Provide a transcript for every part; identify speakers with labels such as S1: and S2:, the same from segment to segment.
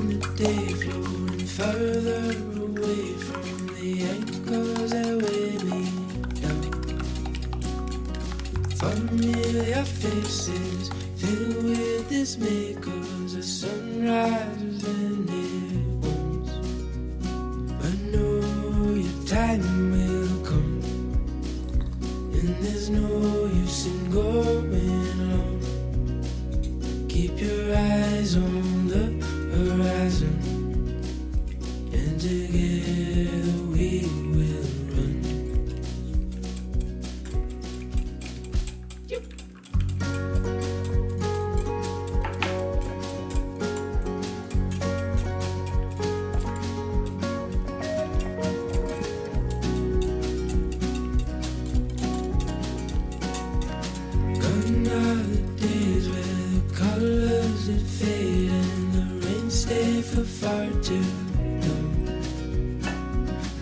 S1: the day, floating further away from the anchors that weigh me down. Familiar faces filled with dismay, 'cause the sun rises and it won't. But know your time will come, and there's no use in going alone. Keep your eyes on the horizon, and together we will run. Gone are the days where the colors that fade and the rain stay for far too long.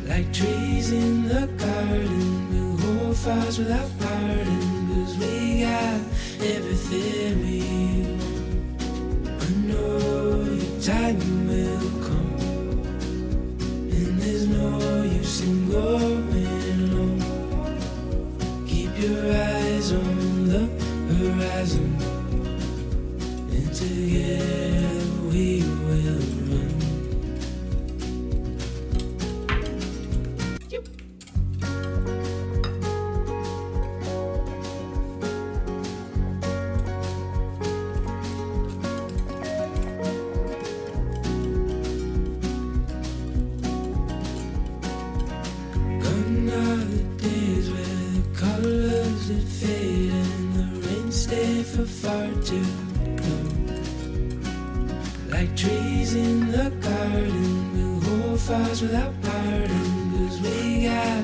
S1: Like trees in the garden, we'll hold fast without parting, 'cause we got everything we want. I know your time will come, and there's no use in going alone. Keep your eyes on the horizon, and together we will run. Gone are the days where the colors that fade and the rain stay for far too long. Like trees in the garden, we'll hold fast without parting, 'cause we got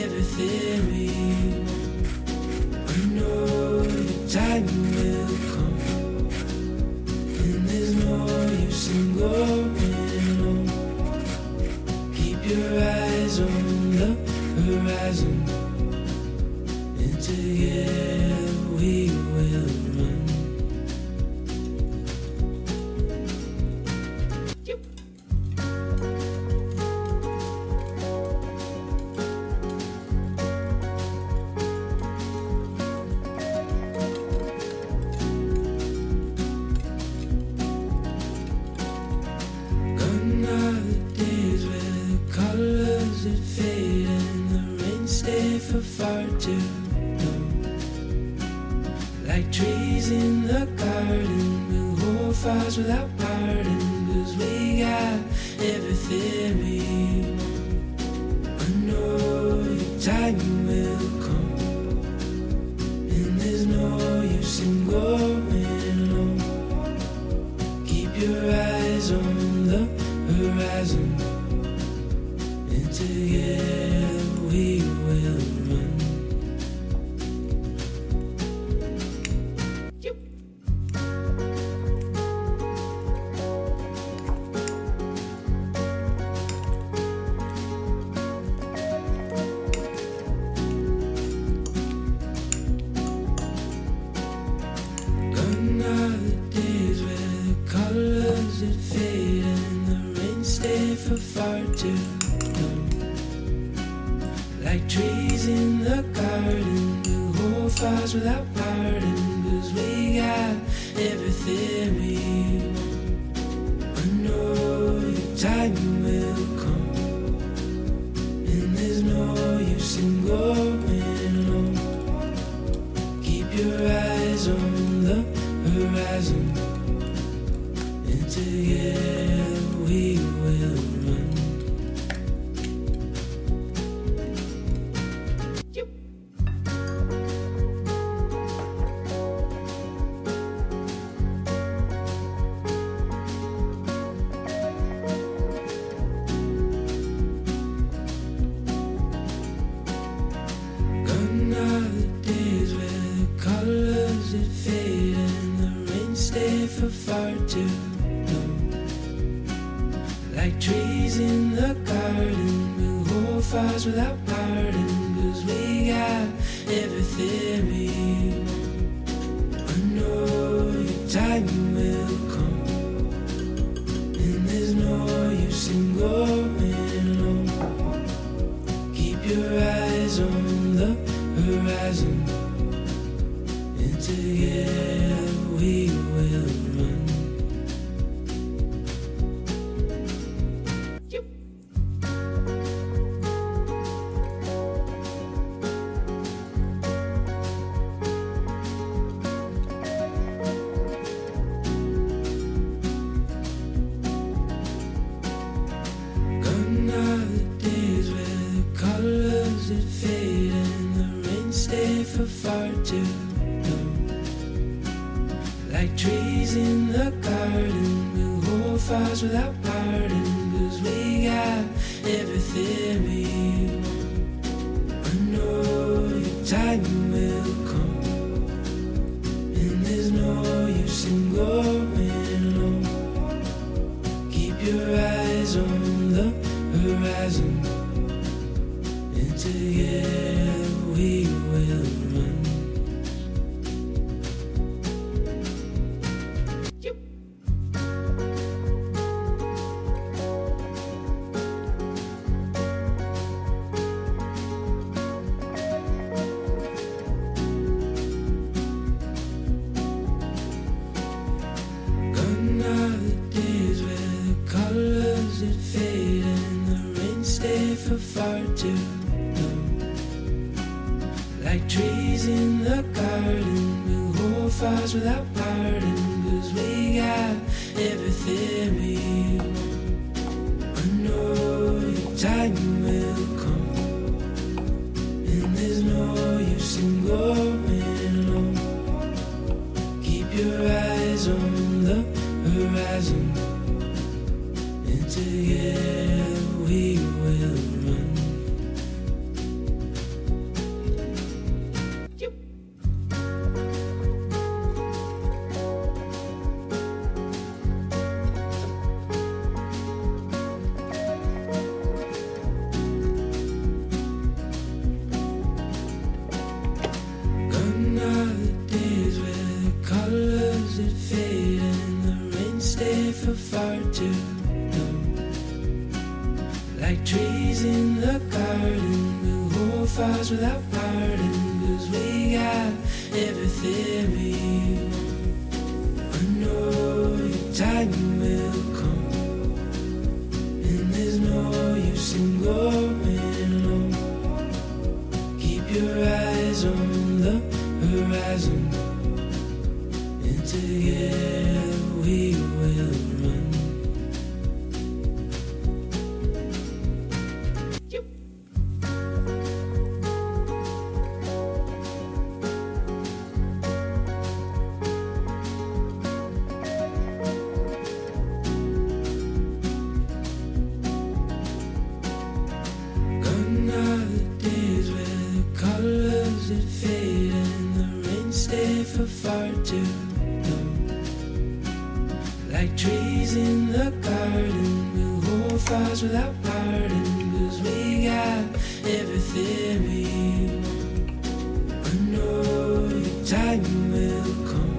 S1: everything we want. I know your time will come, and there's no use in going alone. Keep your eyes on the horizon, and together we will run. Gone are the days where the colors that fade and the rain stay for far too long. Like trees in the garden, we'll hold fast without parting, 'cause we got everything we want. I know your time will come, and there's no use in going alone. Keep your eyes on the horizon, and together we will run. Gone are the days where the colors that fade and the rain stay for far too long. Like trees in the garden, we'll hold fast without parting, 'cause we got everything we want. I know your time will come, and there's no use in going alone. Keep your eyes on the horizon, and together we will run. Gone are the days where the colors that fade and the rain stay for far too long. Like trees in the garden, we'll hold fast without parting, 'cause we got everything we want. I know your time will come, and there's fires without parting, 'cause we got everything we want. I know your time will come, and there's no use in going alone. Keep your eyes on the horizon, and together we will run. Gone are the days where the colors that fade and the rain stay for far too long. Like trees in the garden, we'll hold fires without parting, 'cause we got everything we want. I know your time will come, and there's no use in going alone. Keep your eyes on the horizon, and together we will run. Gone are the days where the colors that fade and the rain stay for far too long. Like trees in the garden, we'll hold fires without parting, 'cause we got everything we want. I know your time will come, and there's no use in going alone. Keep your eyes on the horizon, and together we will run. Gone are the days where the colors that fade and the rain stay for far too long. Like trees in the garden, we'll hold fires without parting, 'cause we got everything we want. I know your time will come,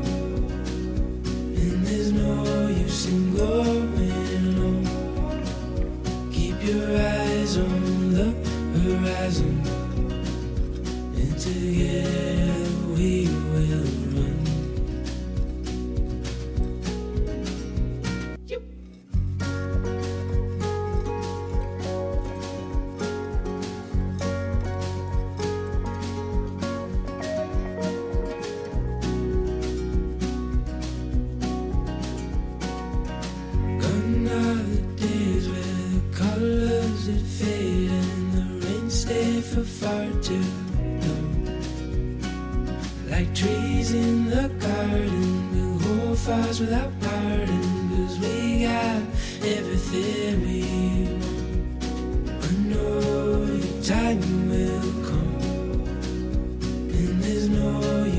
S1: and there's no use in going alone. Keep your eyes on the horizon, and together we will run. Gone are the days where the colors that fade and the rain stay for far too long. Like trees in the garden, we'll hold fires without parting, 'cause we got everything we want. I know your time will come, and there's no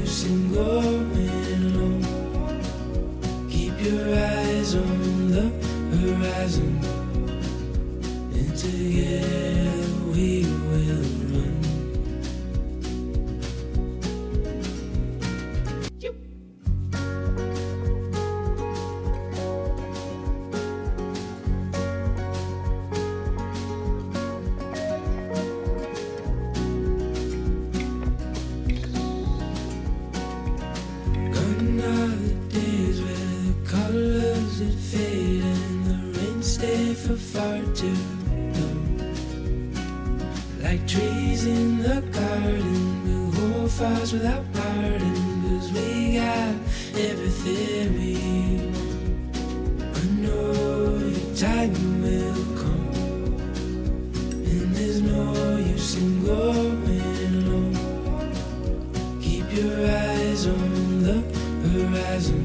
S1: use in going alone. Keep your eyes on the horizon, and together we will run. Gone are the days where the colors that fade and the rain stay for far too long. Like trees in the garden, we'll hold fires without parting, 'cause we got everything we want. I know your time will come, and there's no use in going alone. Keep your eyes on the horizon,